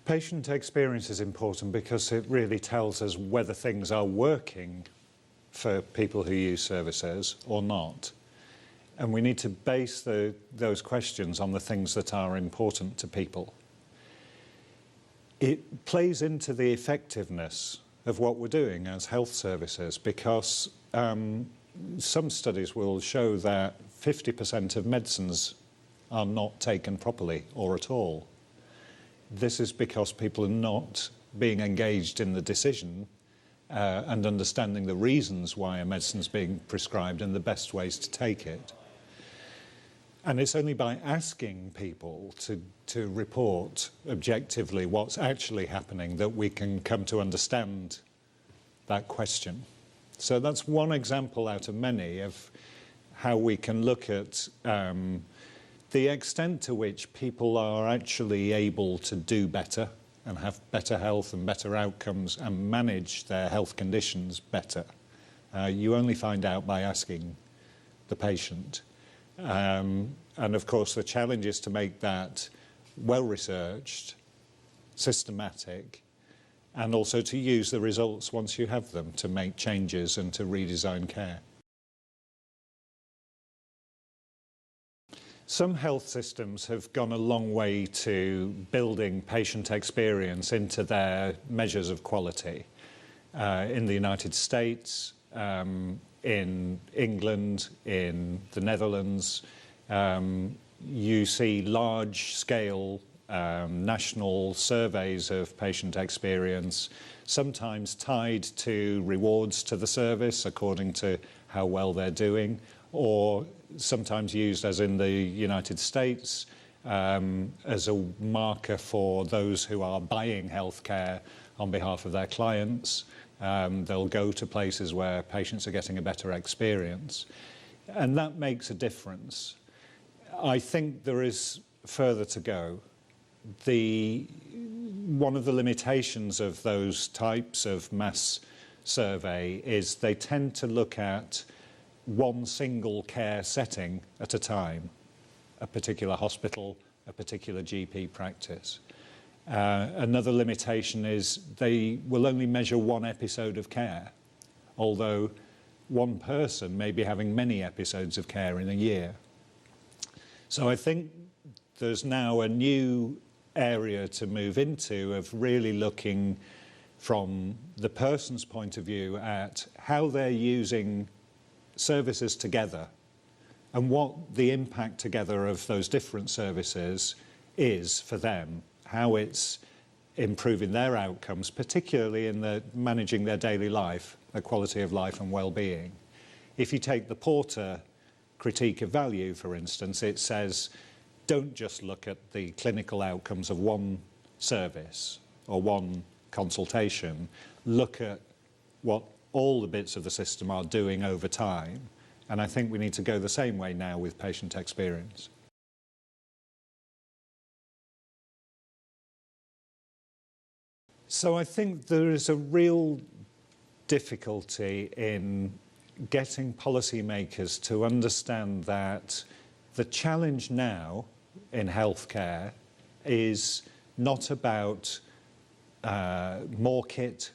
Patient experience is important because it really tells us whether things are working for people who use services or not. And we need to base those questions on the things that are important to people. It plays into the effectiveness of what we're doing as health services because some studies will show that 50% of medicines are not taken properly or at all. This is because people are not being engaged in the decision and understanding the reasons why a medicine is being prescribed and the best ways to take it. And it's only by asking people to report objectively what's actually happening that we can come to understand that question. So that's one example out of many of how we can look at the extent to which people are actually able to do better and have better health and better outcomes and manage their health conditions better. You only find out by asking the patient. And of course the challenge is to make that well-researched, systematic, and also to use the results once you have them to make changes and to redesign care. Some health systems have gone a long way to building patient experience into their measures of quality. In the United States, in England, in the Netherlands, you see large-scale national surveys of patient experience, sometimes tied to rewards to the service according to how well they're doing, or sometimes used, as in the United States, as a marker for those who are buying healthcare on behalf of their clients. They'll go to places where patients are getting a better experience. And that makes a difference. I think there is further to go. One of the limitations of those types of mass survey is they tend to look at one single care setting at a time, a particular hospital, a particular GP practice. Another limitation is they will only measure one episode of care, although one person may be having many episodes of care in a year. So I think there's now a new area to move into of really looking from the person's point of view at how they're using services together and what the impact together of those different services is for them, how it's improving their outcomes, particularly in managing their daily life, their quality of life and well-being. If you take the Porter critique of value, for instance, it says, don't just look at the clinical outcomes of one service or one consultation, look at what all the bits of the system are doing over time. And I think we need to go the same way now with patient experience. So I think there is a real difficulty in getting policymakers to understand that the challenge now in healthcare is not about more kit,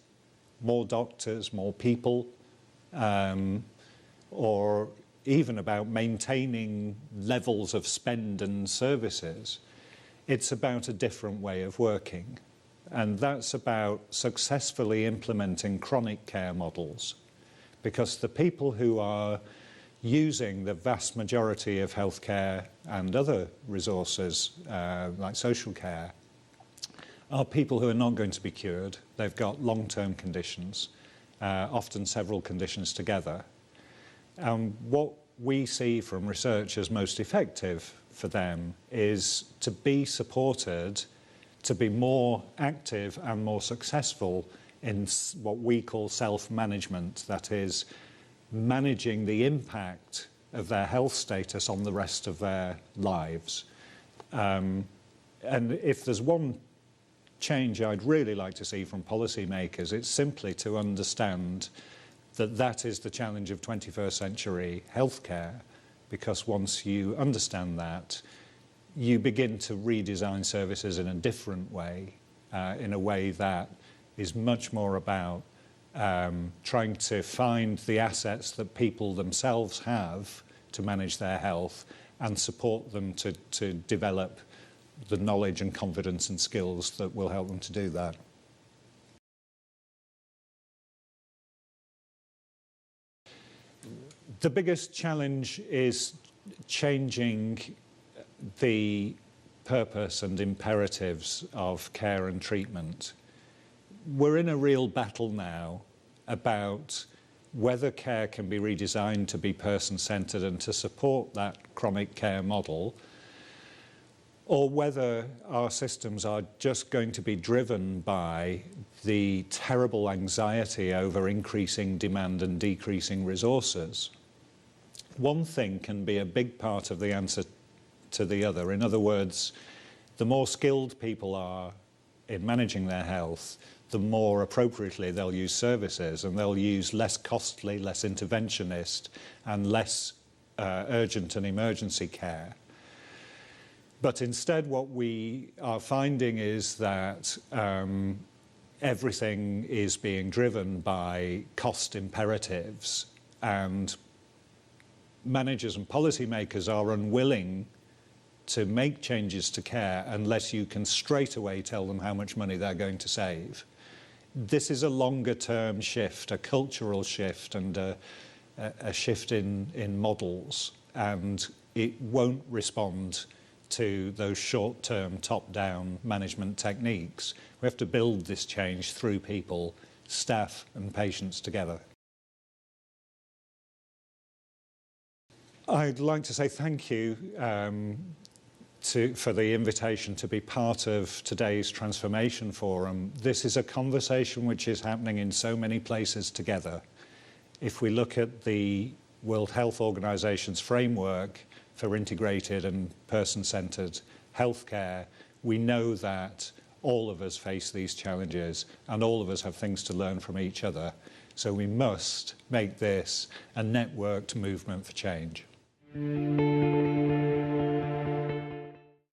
more doctors, more people, or even about maintaining levels of spend and services. It's about a different way of working. And that's about successfully implementing chronic care models. Because the people who are using the vast majority of healthcare and other resources, like social care, are people who are not going to be cured. They've got long-term conditions, often several conditions together. And what we see from research as most effective for them is to be supported, to be more active and more successful in what we call self-management, that is, managing the impact of their health status on the rest of their lives. And if there's one change I'd really like to see from policymakers, it's simply to understand that that is the challenge of 21st century healthcare, because once you understand that, you begin to redesign services in a different way in a way that is much more about trying to find the assets that people themselves have to manage their health and support them to develop the knowledge and confidence and skills that will help them to do that. The biggest challenge is changing the purpose and imperatives of care and treatment. We're in a real battle now about whether care can be redesigned to be person-centred and to support that chronic care model, or whether our systems are just going to be driven by the terrible anxiety over increasing demand and decreasing resources. One thing can be a big part of the answer to the other. In other words, the more skilled people are in managing their health, the more appropriately they'll use services, and they'll use less costly, less interventionist, and less urgent and emergency care. But instead, what we are finding is that everything is being driven by cost imperatives, and managers and policymakers are unwilling to make changes to care unless you can straight away tell them how much money they're going to save. This is a longer-term shift, a cultural shift, and a shift in models, and it won't respond to those short-term, top-down management techniques. We have to build this change through people, staff and patients together. I'd like to say thank you for the invitation to be part of today's Transformation Forum. This is a conversation which is happening in so many places together. If we look at the World Health Organization's framework for integrated and person-centred healthcare, we know that all of us face these challenges and all of us have things to learn from each other. So we must make this a networked movement for change.